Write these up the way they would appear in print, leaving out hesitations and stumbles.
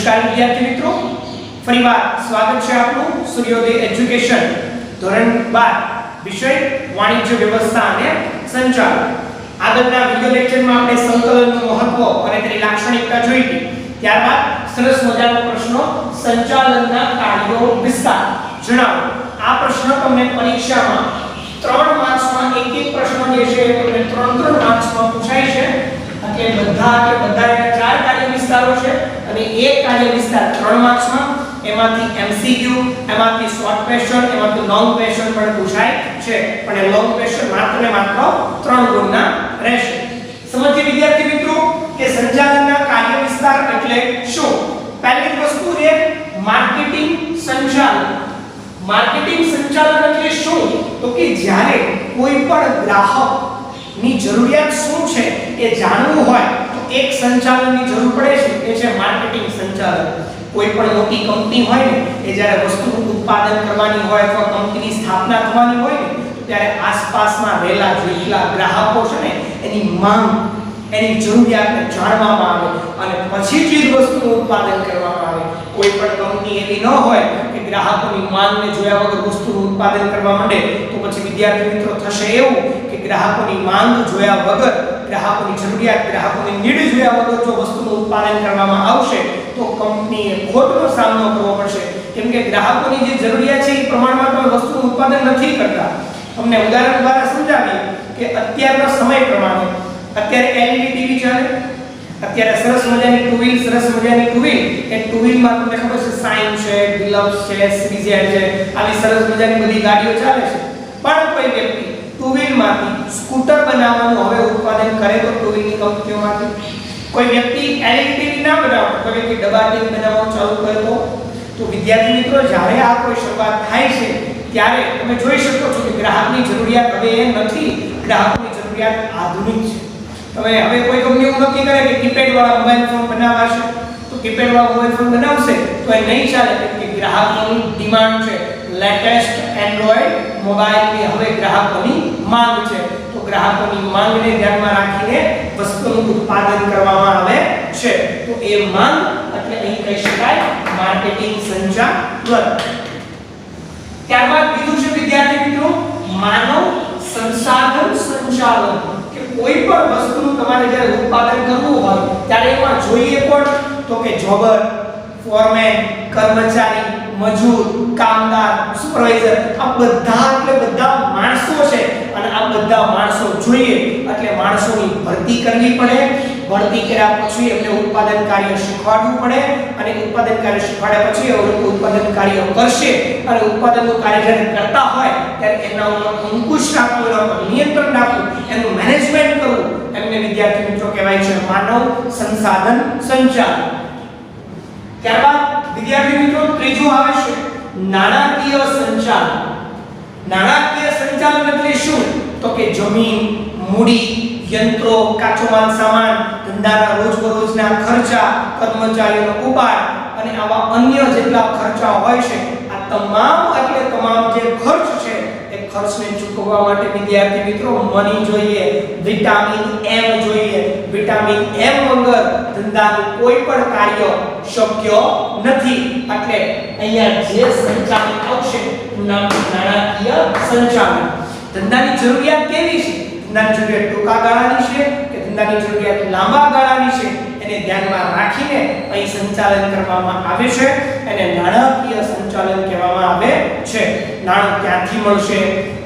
નમસ્કાર વિદ્યાર્થી મિત્રો, ફરીવાર સ્વાગત છે આપનું સૂર્યોદય એજ્યુકેશન ધોરણ 12 વિષય વાણિજ્ય વ્યવસ્થા અને સંચાલન. આગળના વિડિયો લેક્ચરમાં આપણે સંકલનનું મહત્વ અને તેની લાક્ષણિકતા જોઈ હતી. ત્યારબાદ સરસ મજાનો પ્રશ્ન સંચાલનના કાર્યો વિસ્તાર જણાવો. આ પ્રશ્ન તમને પરીક્ષામાં 3 માર્ક્સમાં એક પ્રશ્ન જે છે તમને 3 માર્ક્સમાં પૂછાય છે. એટલે બધા 4 કાર્ય વિસ્તારો છે અને એક કાર્ય વિસ્તાર 3 માર્ક્સમાં, એમાંથી એમસીક્યુ, એમાંથી શોર્ટ ક્વેશ્ચન, એમાંથી લોંગ ક્વેશ્ચન પણ પૂછાય છે. પણ એ લોંગ ક્વેશ્ચન માત્ર ને માત્ર 3 ગુણના રહેશે. સમજીએ વિદ્યાર્થી મિત્રો કે સંચાલનના કાર્ય વિસ્તાર એટલે શું. પહેલી વસ્તુ છે માર્કેટિંગ સંચાલન. માર્કેટિંગ સંચાલન એટલે શું તો કે જ્યારે કોઈ પણ ગ્રાહક ની જરૂરિયાત શું છે એ જાણવું હોય તો એક સંચાલનની જરૂર પડે છે, એ છે માર્કેટિંગ સંચાલન. કોઈ પણ મોટી કંપની હોય ને એ જ્યારે વસ્તુનું ઉત્પાદન કરવાની હોય અથવા કંપનીની સ્થાપના થવાની હોય ને ત્યારે આસપાસમાં રહેલા જેટલા ગ્રાહકો છે ને એની માંગ, એની જરૂરિયાતને જાણવામાં આવે અને પછી જ વસ્તુનું ઉત્પાદન કરવામાં આવે. કોઈ પણ કંપની એવી ન હોય કે ગ્રાહકોની માંગને જોયા વગર વસ્તુનું ઉત્પાદન કરવા માંડે તો પછી વિદ્યાર્થી મિત્રો થશે એવું કે ગ્રાહકોની માંગ જોયા વગર, ગ્રાહકોની જરૂરિયાત, ગ્રાહકોની નીડ જોયા વગર જો વસ્તુનું ઉત્પાદન કરવામાં આવશે તો કંપનીએ ખોટનો સામનો કરવો પડશે. કેમ કે ગ્રાહકોની જે જરૂરિયાત છે એ પ્રમાણમાં તમે વસ્તુનું ઉત્પાદન નથી કરતા. તમને ઉદાહરણ દ્વારા સમજાવીએ કે અત્યારના સમય પ્રમાણે અત્યારે LED ટીવી ચાલે, અત્યારે સરસ મજાની ટુ વ્હીલ, સરસ મજાની ટુ વ્હીલ, એ ટુ વ્હીલમાં તમને ખબર છે સાઇન છે, ડિલક્સ છે, સીઝેડ છે, આવી સરસ મજાની બધી ગાડીઓ ચાલે છે. પણ કોઈ વ્યક્તિ ટુ વ્હીલમાંથી સ્કૂટર બનાવવાનું હવે ઉત્પાદન કરે તો ટુ વ્હીલની કંપનીઓમાંથી કોઈ વ્યક્તિ LED ટીવી ના બનાવે, કોઈ વ્યક્તિ ડબ્બા ટીવી બનાવવાનું ચાલુ કરે તો વિદ્યાર્થી મિત્રો જ્યારે આ કોઈ શરૂઆત થાય છે ત્યારે તમે જોઈ શકો છો કે ગ્રાહકની જરૂરિયાત હવે એ નથી, ગ્રાહકની જરૂરિયાત આધુનિક છે. હવે કોઈ કંપની એવું નક્કી કરે કે કીપેડ વાળા મોબાઈલ ફોન બનાવશે તો કીપેડ વાળા મોબાઈલ ફોન બનાવશે તો એ નહીં ચાલે, કેમ કે ગ્રાહકોની ડિમાન્ડ છે. લેટેસ્ટ એન્ડ્રોઇડ મોબાઈલની હવે ગ્રાહકોની માંગ છે. તો ગ્રાહકોની માંગને ધ્યાનમાં રાખીને વસ્તુનું ઉત્પાદન કરવામાં આવે છે. તો એ માંગ એટલે અહીં કહી શકાય માર્કેટિંગ સંચાલન. ત્યારબાદ બીજું છે વિદ્યાર્થી મિત્રો માનવ સંસાધન સંચાલન. કોઈ પણ વસ્તુનું તમારે જ્યારે ઉત્પાદન કરવું હોય ત્યારે એમાં જોઈએ પણ તો કે જોબર, ફોરમેન, કર્મચારી, મજૂર, કામદાર, સુપરવાઇઝર, આ બધા એટલે બધા માણસો છે અને આ બધા માણસો જોઈએ એટલે માણસોની ભરતી કરવી પડે. ભરતી કર્યા પછી એમને ઉત્પાદન કાર્ય શીખવાડવું પડે અને ઉત્પાદન કાર્ય શીખવાડ્યા પછી એ ઉત્પાદન કાર્ય કરશે અને ઉત્પાદનનું કાર્ય જ્યારે કરતા હોય ત્યારે એના ઉપર અંકુશ રાખવું, એના ઉપર નિયંત્રણ રાખવું, એનું મેનેજમેન્ટ કરવું, એમને વિદ્યાર્થી મિત્રો કહેવાય છે માનવ સંસાધન સંચાલન. ત્યારબાદ વિદ્યાર્થી મિત્રો ત્રીજું આવે છે નાણાકીય સંચાલન. નાણાકીય સંચાલન એટલે શું તો કે જમીન, મૂડી, યંત્રો, કાચો માલ સામાન, ધંધાના રોજબરોજના ખર્ચા, કર્મચારીઓનો ઉપાડ અને આવા અન્ય જેટલા ખર્ચા હોય છે આ તમામ એટલે તમામ જે ખર્ચ છે એ ખર્ચને ચૂકવવા માટે વિદ્યાર્થી મિત્રો મની જોઈએ, વિટામિન M જોઈએ. વિટામિન M વગર ધંધાનું કોઈ પણ કાર્ય શક્ય નથી. એટલે અહીંયા જે સંચાલન આવશે નામ નાણાકીય સંચાલન. ધંધાની જરૂરિયાત કેવી છે? ધંધાની જરૂરિયાત ટૂંકા ગાળાની છે કે ધંધાની જરૂરિયાત લાંબા ગાળાની છે એને ધ્યાનમાં રાખીને અહીં સંચાલન કરવામાં આવે છે. એને નાણાકીય સંચાલન કહેવામાં આવે છે. નાણું ક્યાંથી મળશે,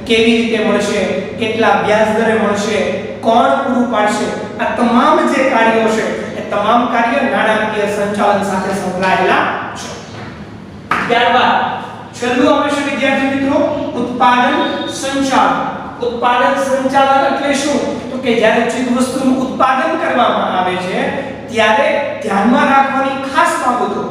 કેવી રીતે મળશે, કેટલા વ્યાજ દરે મળશે, કોણ પૂરું પાડશે, આ તમામ જે કાર્યો છે એ તમામ કાર્ય નાણાકીય સંચાલન સાથે સંકળાયેલા છે. ત્યારબાદ છેલ્લું આવે છે વિદ્યાર્થી મિત્રો ઉત્પાદન સંચાલન. ઉત્પાદન સંચાલન એટલે શું તો કે જ્યારે ચીજ વસ્તુનું ઉત્પાદન કરવામાં આવે છે ત્યારે ધ્યાનમાં રાખવાની ખાસ બાબતો,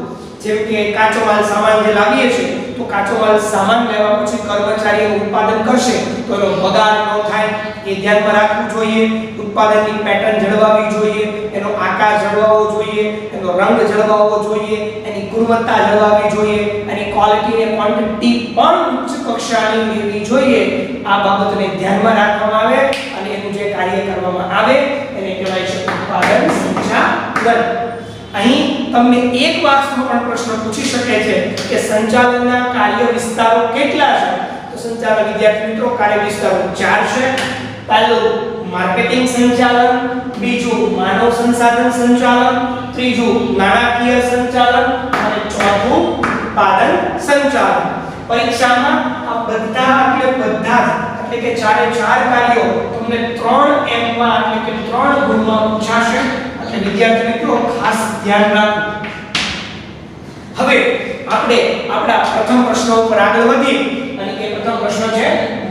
જેમ કે કાચો માલ સામાન જે લાવીએ છીએ તો કાચો માલ સામાન લેવા પછી કર્મચારીઓ ઉત્પાદન કરશે તો એનો બગાડ ન થાય એ ધ્યાનમાં રાખવું જોઈએ. ઉત્પાદનની પેટર્ન જળવાવી જોઈએ, એનો આકાર જળવાવો જોઈએ, એનો રંગ જળવાવો જોઈએ, એની ગુણવત્તા જળવાવી જોઈએ, એની ક્વોલિટી અને ક્વોન્ટિટી પણ ઉચ્ચ કક્ષાની હોવી જોઈએ. આ બાબતને ધ્યાનમાં રાખવામાં આવે અને એનું જે કાર્ય કરવામાં આવે એને કહેવાય છે ઉત્પાદન સંચાલન. અહીં તમને એક માર્ક્સમાં પણ પ્રશ્ન પૂછી શકે છે કે સંચાલનના કાર્ય વિસ્તારો કેટલા છે? તો સંચાલન વિદ્યાર્થી મિત્રો કાર્ય વિસ્તારો 4 છે. પહેલું માર્કેટિંગ સંચાલન, બીજું માનવ સંસાધન સંચાલન, ત્રીજું નાણાકીય સંચાલન અને ચોથું ઉત્પાદન સંચાલન. પરીક્ષામાં આ બધા એટલે કે ચારે ચાર કાર્યો તમને 3 એમ માં એટલે કે 3 ગુણમાં પૂછાશે. એટલે વિદ્યાર્થી મિત્રો ખાસ ધ્યાન રાખો. હવે આપણે આપણા પ્રથમ પ્રશ્ન ઉપર આગળ વધીએ અને એ પ્રથમ પ્રશ્ન છે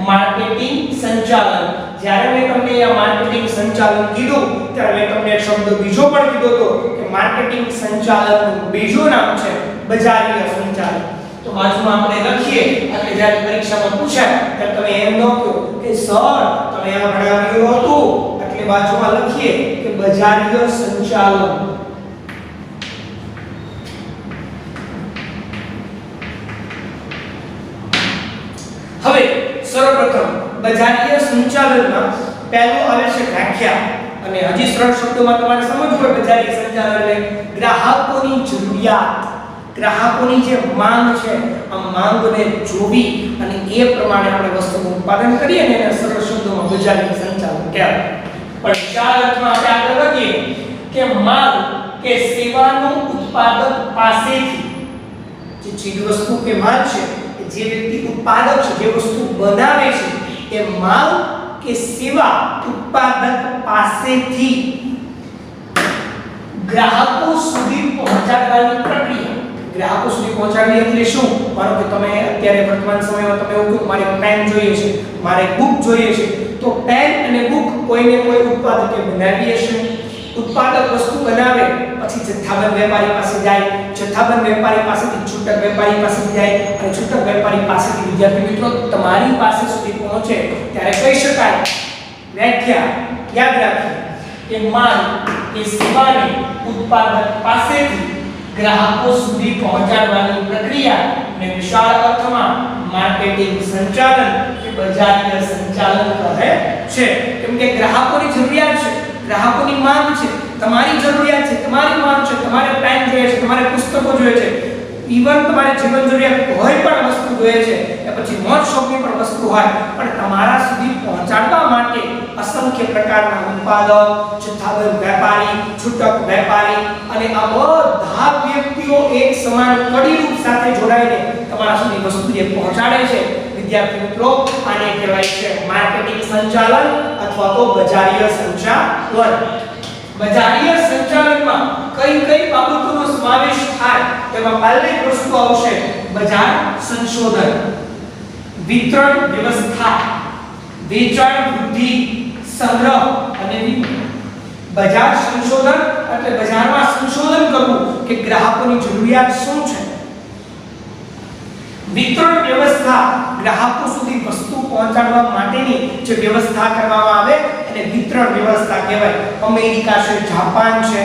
માર્કેટિંગ સંચાલન. જ્યારે મેં તમને આ માર્કેટિંગ સંચાલન કીધું ત્યારે મેં તમને એક શબ્દ બીજો પણ કીધો હતો કે માર્કેટિંગ સંચાલનનું બીજું નામ છે બજારીય સંચાલન. તો બાજુમાં આપણે લખીએ એટલે જ્યારે પરીક્ષામાં પૂછાય ત્યારે તમે એમ ન કહો કે સર તમે આ ભણાવ્યું હતું, એટલે બાજુમાં લખીએ કે બજારીય સંચાલન. હવે સર્વપ્રથમ બજારીય સંચાલનમાં પહેલું આવે છે વ્યાખ્યા. અને હજી સરળ શબ્દોમાં તમારે સમજવું હોય બજારીય સંચાલન એટલે ગ્રાહકોની જરૂરિયાત, ગ્રાહકોની જે માંગ છે આ માંગને જોવી અને એ પ્રમાણે આપણે વસ્તુનું ઉત્પાદન કરીએ ને એને સરળ શબ્દોમાં બજારીય સંચાલન કહેવાય. પણ વિશાળ અર્થમાં આપણે આગળ વધીએ કે માંગ કે સેવાનું ઉત્પાદક પાસેથી જે ચીજ વસ્તુ કે માલ છે, જે વ્યક્તિ ઉત્પાદક છે, જે વસ્તુ બનાવે છે, એ માલ કે સેવા ઉત્પાદક પાસેથી ગ્રાહકો સુધી પહોંચાડવાની પ્રક્રિયા. ગ્રાહકો સુધી પહોંચાડવી એટલે શું? માનો કે તમે અત્યારે વર્તમાન સમયમાં તમે એવું કહો મારે પેન જોઈએ છે, મારે બુક જોઈએ છે, તો પેન અને બુક કોઈને કોઈ ઉત્પાદકે બનાવી હશે. ઉત્પાદક વસ્તુ બનાવે પછી જથ્થાબંધ વેપારી પાસે જાય, જથ્થાબંધ વેપારી પાસેથી છૂટક વેપારી પાસે જાય અને છૂટક વેપારી પાસેથી વિદ્યાર્થી મિત્રો તમારી પાસે સુધી પહોંચે ત્યારે કહી શકાય વ્યાખ્યા યાદ રાખો કે માલ કે સેવાને ઉત્પાદક પાસેથી ગ્રાહકો સુધી પહોંચાડવાની પ્રક્રિયા ને વિશાળ અર્થમાં માર્કેટિંગ સંચાલન કે બજારીય સંચાલન કહે છે. કેમ કે ગ્રાહકોની જરૂરિયાત છે, ગ્રાહકોની માંગ છે, તમારી જરૂરિયાત છે, તમારી માંગ છે, તમારે પેન જોઈએ છે, તમારે પુસ્તકો જોઈએ છે, ઈવન તમારે જીવન જરૂરિયાત કોઈ પણ વસ્તુ જોઈએ છે કે પછી મોજ શોખની પણ વસ્તુ હોય, પણ તમારા સુધી પહોંચાડવા માટે અસંખ્ય પ્રકારના ઉત્પાદક, જથ્થાબંધ વેપારી, છૂટક વેપારી અને આ બધા વ્યક્તિઓ એક સમાન કડીરૂપ સાથે જોડાઈને તમારા સુધી વસ્તુ જે પહોંચાડે છે વિદ્યાર્થી મિત્રો આને કહેવાય છે માર્કેટિંગ સંચાલન અથવા તો બજારીય સંચાલન. બજારીય સંચાલનમાં કઈ કઈ બાબતોનો સમાવેશ થાય તેમાં પહેલી વસ્તુ આવશે બજાર સંશોધન, વિતરણ વ્યવસ્થા, વેચાણ વૃદ્ધિ, સંગ્રહ અને વિતરણ. બજાર સંશોધન એટલે બજારમાં સંશોધન કરવું કે ગ્રાહકોની જરૂરિયાત શું છે. વિતરણ વ્યવસ્થા ગ્રાહકો સુધી વસ્તુ પહોંચાડવા માટેની જે વ્યવસ્થા કરવામાં આવે એને વિતરણ વ્યવસ્થા કહેવાય. અમેરિકા છે, જાપાન છે,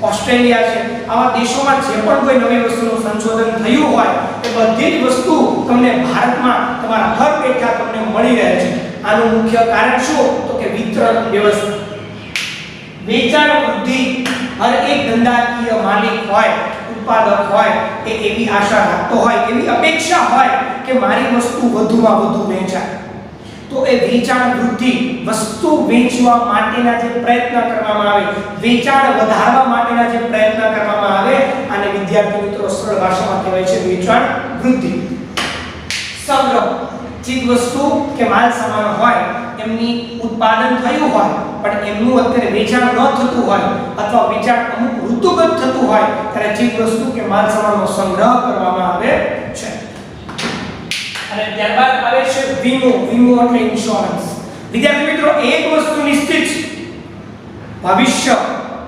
ઓસ્ટ્રેલિયા છે, આવા દેશોમાં જે પણ કોઈ નવી વસ્તુનું સંશોધન થયું હોય એ બધી જ વસ્તુ તમને ભારતમાં તમારા ઘર બેઠા તમને મળી રહે છે. આનું મુખ્ય કારણ શું? તો કે વિતરણ વ્યવસ્થા. વેચાણ વૃદ્ધિ હર એક ધંધાકીય માલિક હોય, ઉત્પાદક હોય એ એવી આશા રાખતો હોય, એવી અપેક્ષા હોય કે મારી વસ્તુ વધુમાં વધુ વેચાય. તો એ વેચાણ વૃદ્ધિ વસ્તુ વેચવા માટેના જે પ્રયત્ન કરવામાં આવે, વેચાણ વધારવા માટેના જે પ્રયત્ન કરવામાં આવે આને વિદ્યાર્થી મિત્રો સરળ ભાષામાં કહેવાય છે વેચાણ વૃદ્ધિ. સંગ્રહ ચીજ વસ્તુ કે માલ સામાન હોય એમની ઉત્પાદન થયું હોય પણ એમનું અત્યારે વેચાણ ન થતું હોય અથવા વેચાણ અમુક ઋતુગત થતું હોય ત્યારે ચીજ વસ્તુ કે માલ સામાનનો સંગ્રહ કરવામાં આવે છે. અને ત્યારબાદ આવે છે વીમો. વીમો એટલે ઇન્સ્યોરન્સ. વિદ્યાર્થી મિત્રો એક વસ્તુ નિશ્ચિત છે, ભવિષ્ય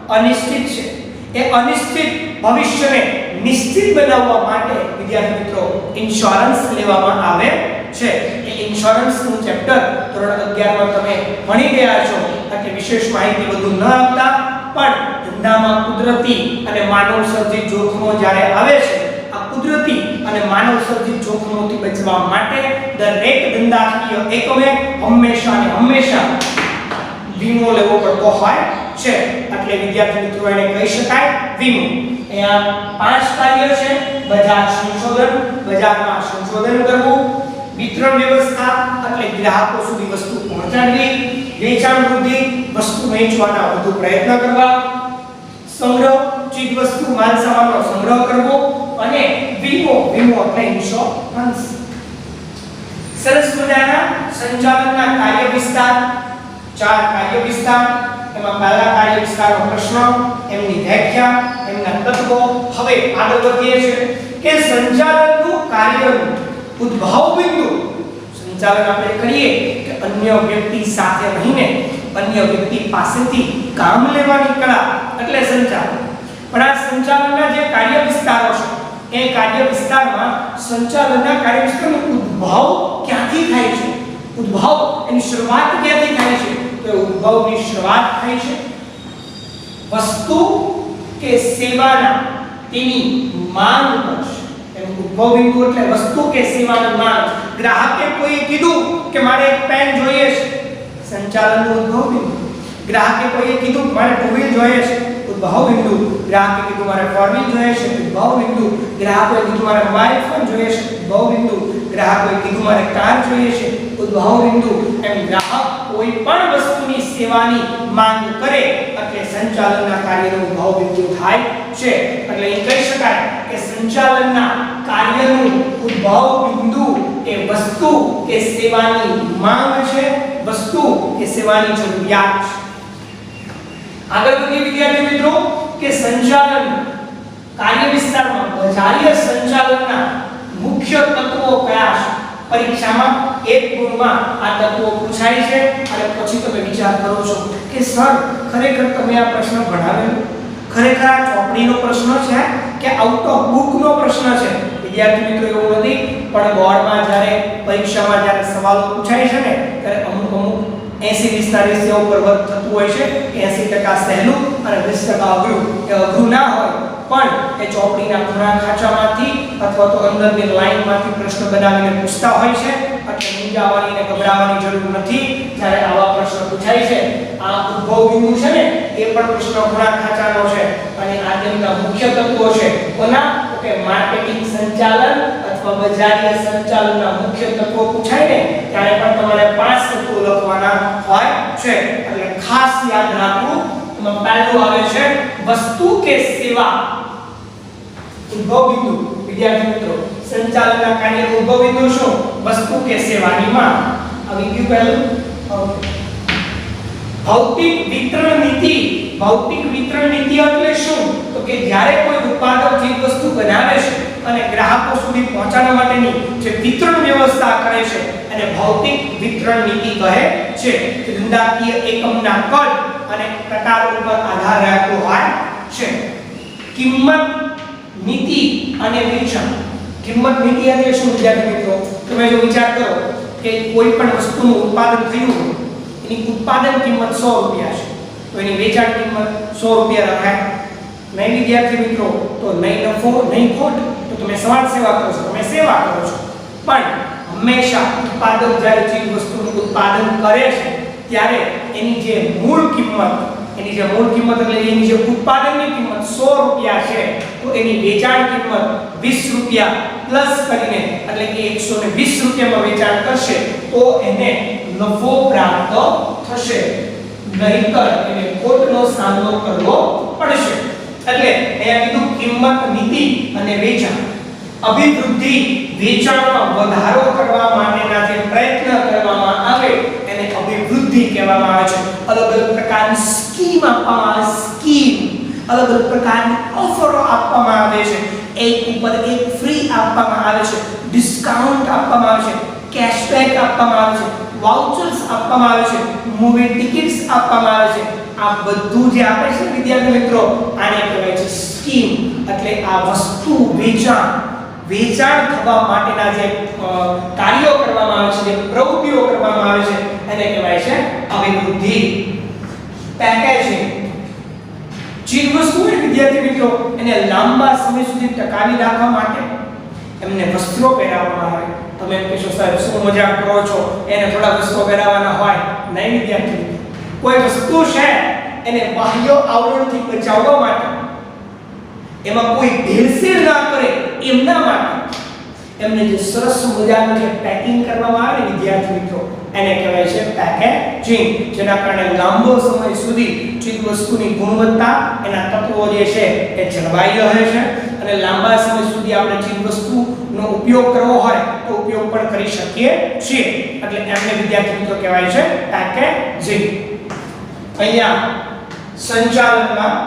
અનિશ્ચિત છે. એ અનિશ્ચિત ભવિષ્યને નિશ્ચિત બનાવવા માટે વિદ્યાર્થી મિત્રો ઇન્સ્યોરન્સ લેવામાં આવે છે. એ ઇન્સ્યોરન્સનું ચેપ્ટર ધોરણ 11 માં તમે ભણી ગયા છો એટલે વિશેષ માહિતી વધુ ન આપતા, પણ ધંધામાં કુદરતી અને માનવ સર્જિત જોખમો જ્યારે આવે છે, આ કુદરતી અને માનવ સર્જિત જોખમોથી બચવા માટે દરેક ધંધાકીય એકમે હંમેશા વીમો લેવો પડતો હોય છે. એટલે એટલે વિદ્યાર્થી મિત્રો એને કહી શકાય વીમો. અહીંયા 5 કાર્ય છે: બજાર સંશોધન, બજારમાં સંશોધન કરવું, વિતરણ વ્યવસ્થા એટલે ગ્રાહકો સુધી વસ્તુ પહોંચાડવી, વેચાણ વૃદ્ધિ વસ્તુ વેચવાના વધુ પ્રયત્ન કરવા, સંગ્રહ ચીજ વસ્તુ માલ સામાનનો સંગ્રહ કરવો, અને વીમો એટલે ઇન્સ્યોરન્સ. સરસ મજાના સંચાલનના કાર્ય વિસ્તાર, 4 કાર્ય વિસ્તાર. એમાં પહેલા કાર્ય વિસ્તારનો પ્રશ્ન, એમની વ્યાખ્યા, એમના તત્વો. હવે આગળ વધીએ છીએ કે સંચાલનનું કાર્યનું ઉદ્ભવ બિંદુ. સંચાલન આપણે કરીએ કે અન્ય વ્યક્તિ સાથે રહીને અન્ય વ્યક્તિ પાસેથી કામ લેવાની કળા એટલે સંચાલન. પણ આ સંચાલનના જે કાર્ય વિસ્તારો છે એ કાર્ય વિસ્તારમાં સંચાલનના કાર્ય વિસ્તારનો ઉદ્ભવ ક્યાંથી થાય છે? ઉદ્ભવ એની શરૂઆત ક્યાંથી થાય છે? તો ઉદ્ભવની શરૂઆત થાય છે વસ્તુ કે સેવાના તેની માંગ પર. એનો ઉદ્ભવ બિંદુ એટલે વસ્તુ કે સેવાની માંગ. ગ્રાહકે કોઈએ કીધું કે મારે એક પેન જોઈએ છે, સંચાલનનો ઉદ્ભવ બિંદુ. ગ્રાહકે કોઈએ કીધું મારે ટુ વ્હીલ જોઈએ છે, ઉદ્ભવ બિંદુ. ગ્રાહકે કીધું મારે ફોર વ્હીલ જોઈએ છે, ઉદ્ભવ બિંદુ. ગ્રાહકે કીધું મારે મોબાઈલ ફોન જોઈએ છે, ઉદ્ભવ બિંદુ. ગ્રાહકે કીધું મારે કાર જોઈએ છે, ઉદ્ભવ બિંદુ. એમ ગ્રાહક કોઈ પણ વસ્તુની સેવાની માંગ કરે એટલે સંચાલનના કાર્યનો ઉદ્ભવ બિંદુ થાય છે. એટલે એ કહી શકાય કે સંચાલનના કાર્યનું ઉદ્ભવ બિંદુ એ વસ્તુ કે સેવાની માંગ છે, વસ્તુ કે સેવાની જરૂરિયાત છે. આગળ વધીએ વિદ્યાર્થી મિત્રો કે સંચાલન કાર્ય વિસ્તારમાં બજારીય સંચાલનના મુખ્ય તત્વો કયા છે? પરીક્ષામાં એક ગુણમાં આ તત્વો પૂછાય છે અને પછી તમે વિચાર કરો છો કે સર ખરેખર તમે આ પ્રશ્ન ભણાવેલો, ખરેખર આ ચોપડીનો પ્રશ્ન છે કે આઉટ ઓફ બુકનો પ્રશ્ન છે? વિદ્યાર્થી મિત્રો એવું નથી, પણ બોર્ડમાં જ્યારે પરીક્ષામાં જ્યારે સવાલો પૂછાય છે ને ત્યારે અમુક 80-20 રેશિયો ઉપર વર્ક થતું હોય છે. 80% સહેલું અને 20% અઘરું. એ અઘરું ના હોય પણ એ ચોપડીના ખૂણા ખાંચામાંથી અથવા તો અંદરની લાઈનમાંથી પ્રશ્ન બનાવીને પૂછતા હોય છે. એટલે મૂંઝાવાની અને ગભરાવાની જરૂર નથી જ્યારે આવા પ્રશ્ન પૂછાય છે. આ ઉદ્ભવ બિંદુ છે ને એ પણ પ્રશ્ન ખૂણા ખાંચાનો છે અને આ તેમના મુખ્ય તત્વો છે. કોના? કે માર્કેટિંગ સંચાલન અથવા બજારીય સંચાલનના મુખ્ય તત્વો પૂછાય ને ત્યારે પણ તમારે 5 તત્વો લખવાના હોય છે. એટલે ખાસ યાદ રાખવું. એમાં પહેલું આવે છે વસ્તુ કે સેવા. ઉદ્ભવ બિંદુ વિદ્યાર્થી મિત્રો સંચાલનના કાર્યનો ઉદ્ભવ બિંદુ શું? વસ્તુ કે સેવાની માંગ. આવી ગયું પહેલું. ભૌતિક વિતરણ નીતિ. ભૌતિક વિતરણ નીતિ એટલે શું? તો કે જ્યારે કોઈ ઉત્પાદક ચીજ વસ્તુ બનાવે છે અને ગ્રાહકો સુધી પહોંચાડવા માટેની જે વિતરણ વ્યવસ્થા કરે છે અને ભૌતિક વિતરણ નીતિ કહે છે. ધંધાકીય એકમના કદ અને પ્રકાર ઉપર આધાર રાખતો હોય છે. કિંમત નીતિ અને વેચાણ. કિંમત નીતિ એટલે શું વિદ્યાર્થી મિત્રો? તમે જો વિચાર કરો કે કોઈ પણ વસ્તુનું ઉત્પાદન થયું, એની ઉત્પાદન કિંમત 100 રૂપિયા છે તો એની વેચાણ કિંમત 100 રૂપિયા રખાય. નહીં વિદ્યાર્થી મિત્રો? તો નહીં નફો નહીં ખોટ. તો તમે સમાજ સેવા કરો છો, તમે સેવા કરો છો, પણ હંમેશા ઉત્પાદક જ્યારે ચીજ વસ્તુનું ઉત્પાદન કરે છે ત્યારે એની જે મૂળ કિંમત એટલે એની જે ઉત્પાદનની કિંમત 100 રૂપિયા છે તો એની વેચાણ કિંમત 20 રૂપિયા પ્લસ કરીને એટલે કે 120 રૂપિયામાં વેચાણ કરશે તો એને નફો પ્રાપ્ત થશે. નહીંતર એને ખોટનો સામનો કરવો પડશે. એટલે અહીંયા કીધું કિંમત નીતિ અને વેચાણ. અભિવૃદ્ધિ વેચાણમાં વધારો કરવા માટેના જે પ્રયત્ન કરવામાં આવે એને અભિવૃદ્ધિ કહેવામાં આવે છે. અલગ અલગ પ્રકારની સ્કીમ આપવામાં આવે, અલગ અલગ પ્રકારની ઓફરો આપવામાં આવે છે. એક ઉપર એક ફ્રી આપવામાં આવે છે, ડિસ્કાઉન્ટ આપવામાં આવે છે, કેશબેક આપવામાં આવે છે, વાઉચર્સ આપવામાં આવે છે, મૂવી ટિકિટ્સ આપવામાં આવે છે. આ બધું જે આપે છે વિદ્યાર્થી મિત્રો આને કહેવાય છે સ્કીમ. એટલે આ વસ્તુ વેચાણ થવા માટેના જે કાર્યો કરવામાં આવે છે, જે પ્રવૃત્તિઓ કરવામાં આવે છે એને કહેવાય છે અભિવૃદ્ધિ. પેકેજિંગ. ચીજ વસ્તુ વિદ્યાર્થી મિત્રો એને લાંબા સમય સુધી ટકાવી રાખવા માટે એમને વસ્ત્રો પહેરાવવામાં આવે. તમે એમ કહેશો સાહેબ શું મજાક કરો છો, એને થોડા વસ્ત્રો પહેરાવવાના હોય? નહીં વિદ્યાર્થી, કોઈ વસ્તુ છે એને બાહ્ય આવરણથી બચાવવા માટે, એમાં કોઈ ભેળસેળ ના કરે એમના માટે એમને જે સરસ મજાનું જે પેકિંગ કરવામાં આવે ને વિદ્યાર્થી મિત્રો, એને કહેવાય છે પેકેજિંગ, જેના કારણે લાંબો સમય સુધી ચીજ વસ્તુની ગુણવત્તા, એના તત્વો જે છે એ જળવાઈ રહે છે અને લાંબા સમય સુધી આપણે ચીજ વસ્તુનો ઉપયોગ કરવો હોય તો ઉપયોગ પણ કરી શકીએ છીએ. એટલે એમને વિદ્યાર્થી મિત્રો કહેવાય છે પેકેજિંગ. અહીંયા સંચાલનમાં,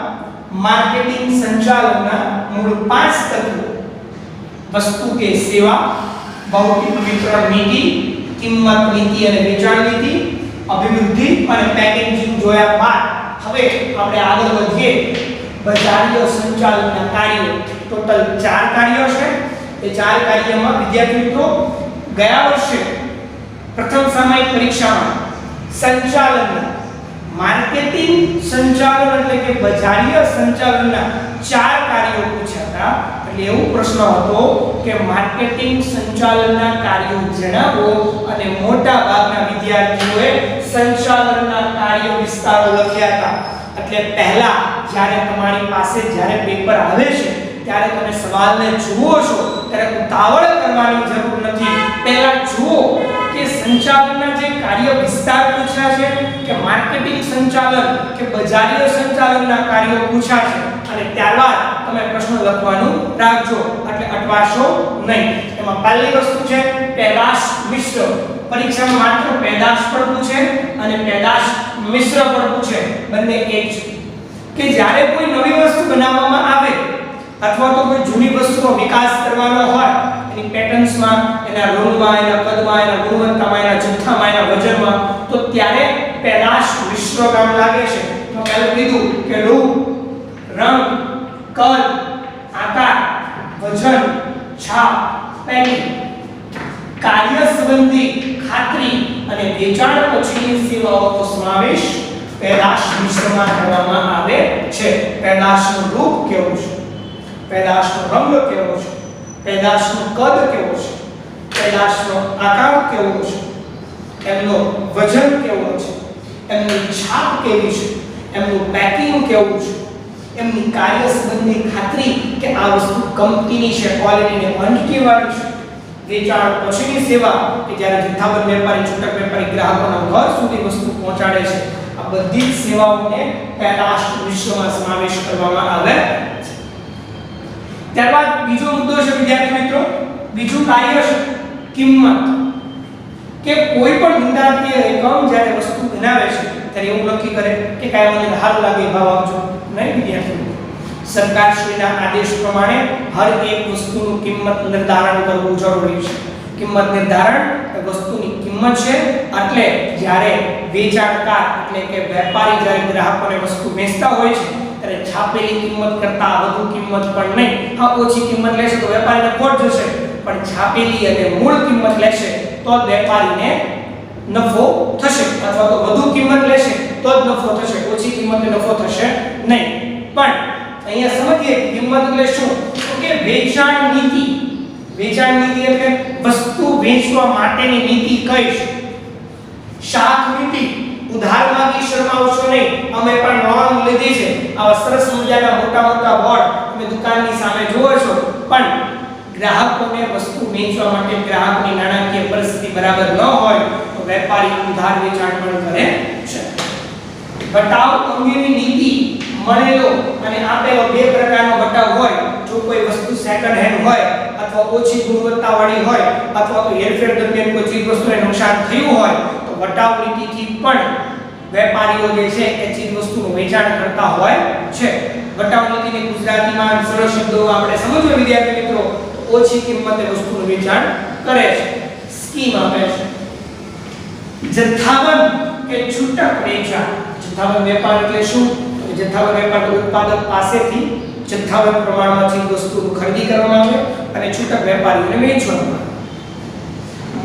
માર્કેટિંગ સંચાલનના મૂળ 5 તત્વો વસ્તુ કે સેવા, ભૌતિક વિતરણ નીતિ, કિંમત નીતિ અને વેચાણ નીતિ, અભિવૃદ્ધિ અને પેકેજિંગ જોયા બાદ હવે આપણે આગળ વધીએ. બજારીય સંચાલનના કાર્યો ટોટલ 4 કાર્યો છે. એ 4 કાર્યમાં વિદ્યાર્થી મિત્રો ગયા વર્ષે પ્રથમ સામયિક પરીક્ષામાં સંચાલનના, માર્કેટિંગ સંચાલન એટલે કે બજારીય સંચાલનના 4 કાર્યો પૂછ્યા હતા. એટલે એવો પ્રશ્ન હતો કે માર્કેટિંગ સંચાલનના કાર્યો જણાવો અને મોટા ભાગના વિદ્યાર્થીઓએ સંચાલનના કાર્ય વિસ્તારો લખ્યા હતા. એટલે પહેલા જ્યારે તમારી પાસે જ્યારે પેપર આવે છે ત્યારે તમે સવાલને જુઓ છો ત્યારે ઉતાવળ કરવાની જરૂર નથી. પહેલા જુઓ કે સંચાલનના જે કાર્ય વિસ્તાર પૂછ્યા છે કે માર્કેટિંગ સંચાલન કે બજારીય સંચાલનના કાર્યો પૂછ્યા છે અને ત્યારબાદ તમે પ્રશ્ન લખવાનું રાખજો, એટલે અટવાશો નહીં. એમાં પહેલી વસ્તુ છે પેદાશ મિશ્ર. પરીક્ષામાં માત્ર પેદાશ પણ પૂછે અને પેદાશ મિશ્ર પણ પૂછે, બંને એક છે. કે જ્યારે કોઈ નવી વસ્તુ બનાવવામાં આવે અથવા તો કોઈ જૂની વસ્તુનો વિકાસ કરવાનો હોય, એની પેટર્ન્સમાં, એના રંગમાં, એના કદમાં, એના ગુણવત્તામાં, એના જથ્થામાં, એના વજનમાં, તો ત્યારે પેદાશ મિશ્ર કામ લાગે છે. તો પહેલું કીધું કે રૂપ, રંગ, કદ, આકાર, વજન, છાપ, પેકિંગ, કાર્ય સંબંધી ખાતરી અને વેચાણ પછીની સેવાઓનો સમાવેશ પેદાશ મિશ્રમાં કરવામાં આવે છે. પેદાશનું રૂપ કેવું છે, પેદાશનો રંગ કેવો છે, પેદાશનું કદ કેવું છે, પેદાશનો આકાર કેવો છે, એમનો વજન કેવો છે, એમની છાપ કેવી છે, એમનું પેકિંગ કેવું છે, એમની કાર્ય સંબંધી ખાતરી કે આ વસ્તુ કંપનીની છે, ક્વોલિટીને ક્વોન્ટિટી વાળી છે, વેચાણ પછીની સેવા કે જ્યારે જથ્થાબંધ વેપારી, છૂટક વેપારી ગ્રાહકોના ઘર સુધી વસ્તુ પહોંચાડે છે, આ બધી જ સેવાઓને પેદાશ મિશ્રમાં સમાવેશ કરવામાં આવે છે. ત્યારબાદ બીજો મુદ્દો છે વિદ્યાર્થી મિત્રો, બીજું કાર્ય છે કિંમત. કે કોઈ પણ ધંધાકીય એકમ જ્યારે વસ્તુ બનાવે છે ત્યારે એવું નક્કી કરે કે કાંઈ મને સારું લાગે ભાવ આપજો, નહીં વિદ્યાર્થી મિત્રો. સરકારશ્રીના આદેશ પ્રમાણે હર એક વસ્તુનું કિંમત નિર્ધારણ કરવું જરૂરી છે. કિંમત નિર્ધારણ એ વસ્તુની કિંમત છે. એટલે જ્યારે વેચાણકાર એટલે કે વેપારી જ્યારે ગ્રાહકોને વસ્તુ વેચતા હોય છે ત્યારે છાપેલી કિંમત કરતાં વધુ કિંમત પણ નહીં, હા ઓછી કિંમત લેશે તો વેપારીને ખોટ જશે, પણ છાપેલી અને મૂળ કિંમત લેશે તો જ વેપારીને નફો થશે, અથવા તો વધુ કિંમત લેશે તો જ નફો થશે, ઓછી કિંમતે નફો થશે નહીં. પણ અહીંયા સમજીએ કિંમત એટલે શું, તો કે વેચાણ નીતિ. વેચાણ નીતિ એટલે વસ્તુ વેચવા માટેની નીતિ કઈ છે. શાખ નીતિ, ઉધાર માંગી શરમાવશો નહીં, અમે પણ લોન લીધી છે. આવા સરસ મજાના મોટા મોટા બોર્ડ તમે દુકાનની સામે જુઓ છો, પણ ગ્રાહકોને વસ્તુ વેચવા માટે ગ્રાહકની નાણાકીય પરિસ્થિતિ બરાબર ન હોય તો વેપારી ઉધાર વેચાણ પણ કરે છે. વટાવ અંગેની નીતિ, મળેલો અને આપેલો બે પ્રકારનો વટાવ હોય. જો કોઈ વસ્તુ સેકન્ડ હેન્ડ હોય અથવા ઓછી ગુણવત્તાવાળી હોય અથવા તો હેરફેર દરમિયાન કોઈ ચીજ વસ્તુને નુકસાન થયું હોય તો વટાવ નીતિથી પણ વેપારીઓ જે છે એ ચીજ વસ્તુનું વેચાણ કરતા હોય છે. વટાવ નીતિની ગુજરાતીમાં સરળ શબ્દો આપણે સમજવા વિદ્યાર્થી મિત્રો, ઓછી કિંમતે વસ્તુનું વેચાણ કરે છે. સ્કીમ આપે છે. જથ્થાબંધ કે છૂટક વેચાણ. જથ્થાબંધ વેપાર એટલે શું, જથ્થાબંધ વેપાર ઉત્પાદક પાસેથી જથ્થાબંધ પ્રમાણમાં ચીજ વસ્તુનું ખરીદી કરવામાં આવે અને છૂટક વેપારીઓને વેચવામાં આવે.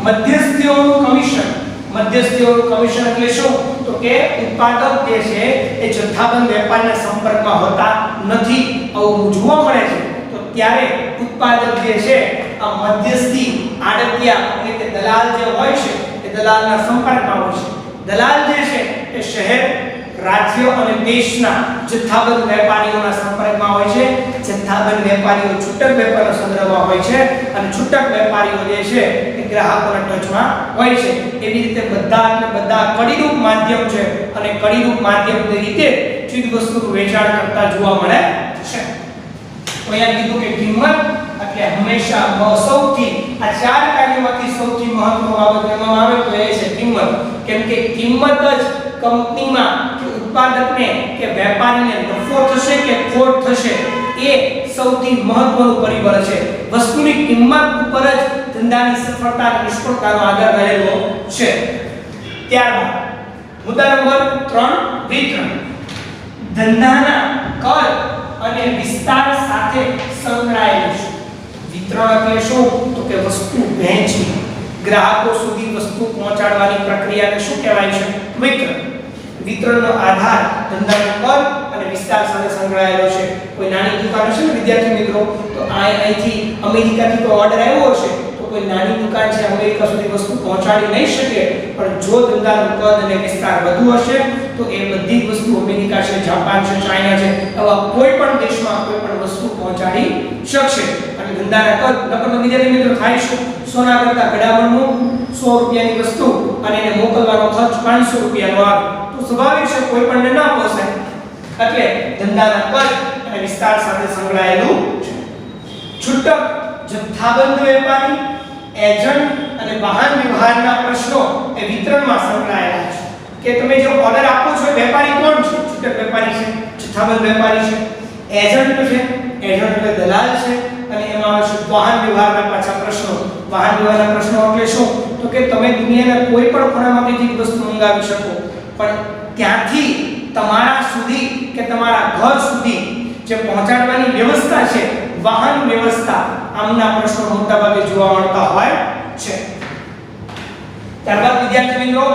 મધ્યસ્થીઓનું કમિશન. મધ્યસ્થીઓનું કમિશન એટલે શું, તો કે ઉત્પાદક જે છે એ જથ્થાબંધ વેપારના સંપર્કમાં હોતા નથી, આવું જોવા મળે છે. તો ત્યારે ઉત્પાદક જે છે આ મધ્યસ્થી આડતિયા એટલે કે દલાલ જે હોય છે એ દલાલના સંપર્કમાં હોય છે. દલાલ જે છે એ શહેર રાજ્ય અને દેશના જથ્થાબંધ વેપારીઓના સંપર્કમાં હોય છે. જથ્થાબંધ વેપારીઓ છૂટક વેપારનો સંદર્ભમાં હોય છે અને છૂટક વેપારીઓ જે છે એ ગ્રાહકોના ટચમાં હોય છે. એવી રીતે બધા કડીરૂપ માધ્યમ છે અને કડીરૂપ માધ્યમની રીતે ચીજ વસ્તુનું વેચાણ કરતા જોવા મળે છે. તો અહીંયા કીધું કે કિંમત એટલે હંમેશા સૌથી આ ચાર કાર્યોમાંથી સૌથી મહત્વનો બાબત ગણવામાં આવે તો એ છે કિંમત. કેમ કે કિંમત જ કંપનીમાં કે ઉત્પાદકને કે વેપારીને નફો થશે કે ખોટ થશે એ સૌથી મહત્વનું પરિબળ છે. વસ્તુની કિંમત ઉપર જ ધંધાની સફળતા અને નિષ્ફળતાનો આધાર રહેલો છે. ત્યારબાદ મુદ્દા નંબર 3 વિતરણ. ધંધાના કદ અને વિસ્તાર સાથે સંકળાયેલું છે. વિતરણ એટલે શું? તો કે વસ્તુ વહેંચવી, ગ્રાહકો સુધી વસ્તુ પહોંચાડવાની પ્રક્રિયાને શું કહેવાય છે? વિતરણ. વિતરણનો આધાર ધંધાનો કદ અને વિસ્તાર સાથે સંકળાયેલો છે. કોઈ નાની દુકાન છે ને વિદ્યાર્થી મિત્રો, તો અહીંથી અમેરિકાથી કોઈ ઓર્ડર આવ્યો હશે તો કોઈ નાની દુકાન છે અમેરિકા સુધી વસ્તુ પહોંચાડી નહીં શકે, પણ જો ધંધાનો કદ અને વિસ્તાર વધુ હશે તો એ બધી વસ્તુ અમેરિકા છે, જાપાન છે, ચાઇના છે, આવા કોઈ પણ દેશમાં કોઈ પણ વસ્તુ પહોંચાડી શકશે. અને ધંધાના કદ નકર વિદ્યાર્થી મિત્રો થાય શું? સોના કરતા ઘડામણનું 100 રૂપિયાની વસ્તુ અને એને મોકલવાનો ખર્ચ 500 રૂપિયાનો આવે તો સ્વાભાવિક છે કોઈ પણ ના પોસાય. એટલે ધંધાના કદ અને વિસ્તાર સાથે સંકળાયેલું છે. છૂટક જથ્થાબંધ વેપારી, એજન્ટ અને વાહન વ્યવહારના પ્રશ્નો એ વિતરણમાં સંકળાયેલા છે. કે તમે જે ઓર્ડર આપો છો વેપારી કોણ છે? છૂટક વેપારી છે, જથ્થાબંધ વેપારી છે, એજન્ટ છે, એજન્ટ એટલે દલાલ છે, અને એમાં આવશે વાહન વ્યવહારના પાછા પ્રશ્નો. વાહન વ્યવહારના પ્રશ્નો એટલે શું? તો કે તમે દુનિયાના કોઈ પણ ખૂણામાંથી વસ્તુ મંગાવી શકો, પણ ત્યાંથી તમારા સુધી કે તમારા ઘર સુધી જે પહોંચાડવાની વ્યવસ્થા છે, વાહન વ્યવસ્થા, આમના પ્રશ્નો મોટાભાગે જોવા મળતા હોય છે. ત્યારબાદ વિદ્યાર્થી મિત્રો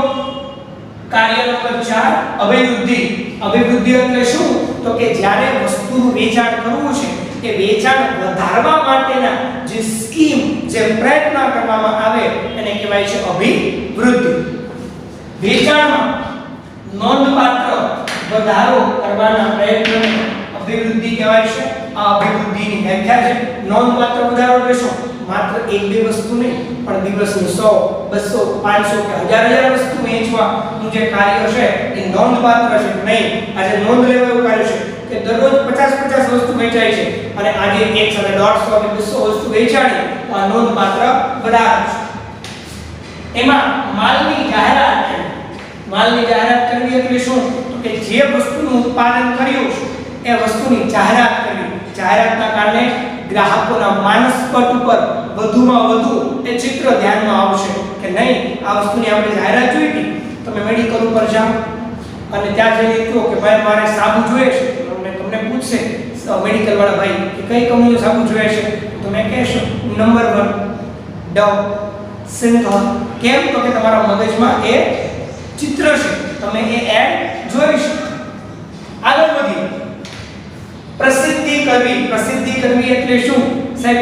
કાર્ય નંબર 4 અભિવૃદ્ધિ. અભિવૃદ્ધિ એટલે શું? તો કે જ્યારે વસ્તુનું વેચાણ કરવું છે એ વેચાણ વધારવા માટેના જે સ્કીમ, જે પ્રયત્ન કરવામાં આવે એને કહેવાય છે અભિવૃદ્ધિ. વેચાણમાં નોંધપાત્ર વધારો કરવાના પ્રયત્નને અભિવૃદ્ધિ કહેવાય છે. આ અભિવૃદ્ધિની વ્યાખ્યા છે નોંધપાત્ર વધારો એટલે શું? માત્ર એક બે વસ્તુ નહીં, પણ દિવસની 100, 200, 500 કે હજાર વસ્તુ વેચવાનું જે કાર્ય છે એ નોંધપાત્ર છે. નહીં આજે નોંધ લેવા એવું કાર્ય છે કે દરરોજ 50 વસ્તુ વેચાય છે અને આજે એક સાથે 150 કે 200 વસ્તુ વેચાણી તો આ નોંધપાત્ર વધારો છે. એમાં માલની જાહેરાત કરવી. માલની જાહેરાત કરવી એટલે શું? તો કે જે વસ્તુનું ઉત્પાદન કર્યું છે એ વસ્તુની જાહેરાત કરવી. જાહેરાતના કારણે ગ્રાહકોના માનસપટ ઉપર વધુમાં વધુ એ ચિત્ર ધ્યાનમાં આવશે કે નહીં આ વસ્તુની આપણે જાહેરાત જોઈ હતી. તમે મેડિકલ ઉપર જાઓ અને ત્યાં જઈને કહો કે ભાઈ મારે સાબુ જોઈએ છે, તમને પૂછશે મેડિકલ વાળા ભાઈ કે કઈ કંપનીનો સાબુ જોઈએ છે, તો તમે કહેશો નંબર 1 ડવ, સિન્થોલ. કેમ? તો કે તમારા મગજમાં એ ચિત્ર છે, તમે એ એડ જોઈ શકો. આગળ વધીએ. પ્રસિદ્ધિ કરવી. પ્રસિદ્ધિ કરવી એટલે શું? સાહેબ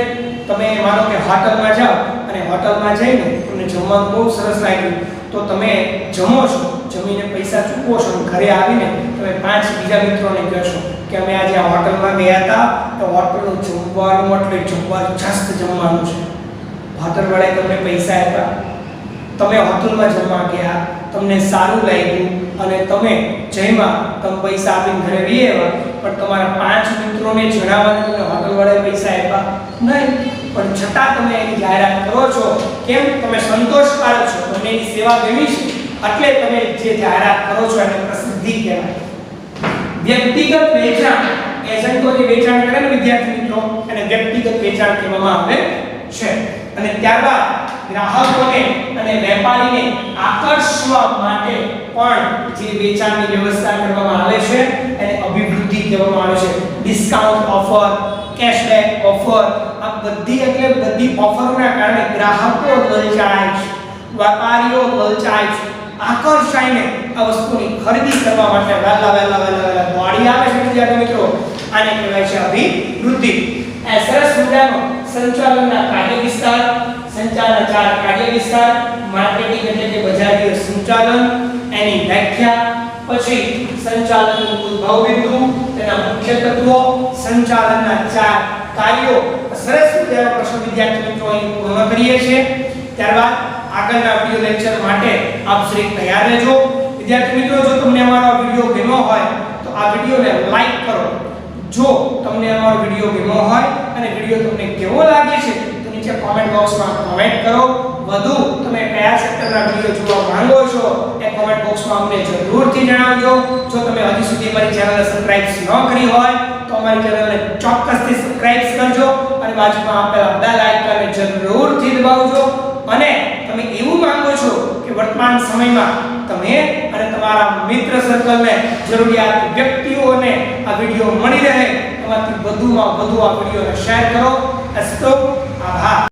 તમે માનો કે હોટલમાં જાઓ અને હોટલમાં જઈને તમને જમવાનું બહુ સરસ લાગ્યું તો તમે જમો છો, જમીને પૈસા ચૂકવો છો, ઘરે આવીને તમે 5 બીજા મિત્રોને કહેશો કે અમે આજે આ હોટલમાં ગયા હતા તો હોટલનું જમવાનું એટલે જબરજસ્ત જમવાનું છે. હોટલવાળાએ તમને પૈસા આપ્યા, તમે હોટલમાં જમવા ગયા, તમને સારું લાગ્યું અને તમે જમ્યા, તમે પૈસા આપીને ઘરે લઈ આવ્યા, પણ તમારા 5 મિત્રોને જણાવવાને તમને હોટલવાળાએ પૈસા આપ્યા નહીં, પણ છતાં તમે એની જાહેરાત કરો છો. કેમ? તમે સંતોષકારક છો, તમને એની સેવા ગમી છે એટલે તમે જે જાહેરાત કરો છો એને પ્રસિદ્ધિ કહેવાય. વ્યક્તિગત વેચાણ. એજન્ટો જે વેચાણ કરે ને વિદ્યાર્થી મિત્રો એને વ્યક્તિગત વેચાણ કહેવામાં આવે છે. અને ત્યારબાદ ગ્રાહકોને અને વેપારીને આકર્ષવા માટે પણ જે વેચાણની વ્યવસ્થા કરવામાં આવે છે એને અભિવૃદ્ધિ કહેવામાં આવે છે. ડિસ્કાઉન્ટ ઓફર, કેશબેક ઓફર, આ બધી ઓફરના કારણે ગ્રાહકો લલચાય છે, વેપારીઓ લલચાય છે, આકર્ષાઈને આ વસ્તુની ખરીદી કરવા માટે વહેલા દોડી આવે છે વિદ્યાર્થી મિત્રો. આને કહેવાય છે અભિવૃદ્ધિ. આ સરસ મજાનો સંચાલનના કાર્ય વિસ્તાર, સંચાલન 4 કાર્ય વિસ્તાર, માર્કેટિંગ એટલે કે બજારીય સંચાલન, એની વ્યાખ્યા, પછી સંચાલનનું ઉદ્ભવ બિંદુ, તેના મુખ્ય તત્વો, સંચાલનના 4 કાર્યો. સરસ રીતે પ્રશ્ન વિદ્યાર્થી મિત્રો અહીં પૂર્ણ કરીએ છીએ. ત્યારબાદ આગળના વિડિયો લેક્ચર માટે આપ શ્રી તૈયાર રહેજો. વિદ્યાર્થી મિત્રો, જો તમને અમારો વિડિયો ગમ્યો હોય તો આ વિડિયોને લાઈક કરો. જો તમને અમારો વિડિયો ગમ્યો હોય અને વિડિયો તમને કેવો લાગે છે તો નીચે કોમેન્ટ બોક્સમાં કોમેન્ટ કરો. વધુ તમે કયા સેક્ટરના વિડિયો જોવા માંગો છો એ કોમેન્ટ બોક્સમાં અમને જરૂરથી જણાવજો. જો તમે હજી સુધી અમારી ચેનલને સબસ્ક્રાઇબ ન કરી હોય તો અમારી ચેનલને ચોક્કસથી સબસ્ક્રાઇબ કરજો અને બાજુમાં આપેલા બેલ આઇકનને જરૂરથી દબાવજો. અને તમે એવું માંગો છો કે વર્તમાન સમયમાં તમે અને તમારા મિત્ર સર્કલને જરૂરિયાત વ્યક્તિઓને આ વિડિયો મળી રહે, એમાંથી વધુમાં વધુ આ વિડિયોને શેર કરો. અસ્તુ, આભાર.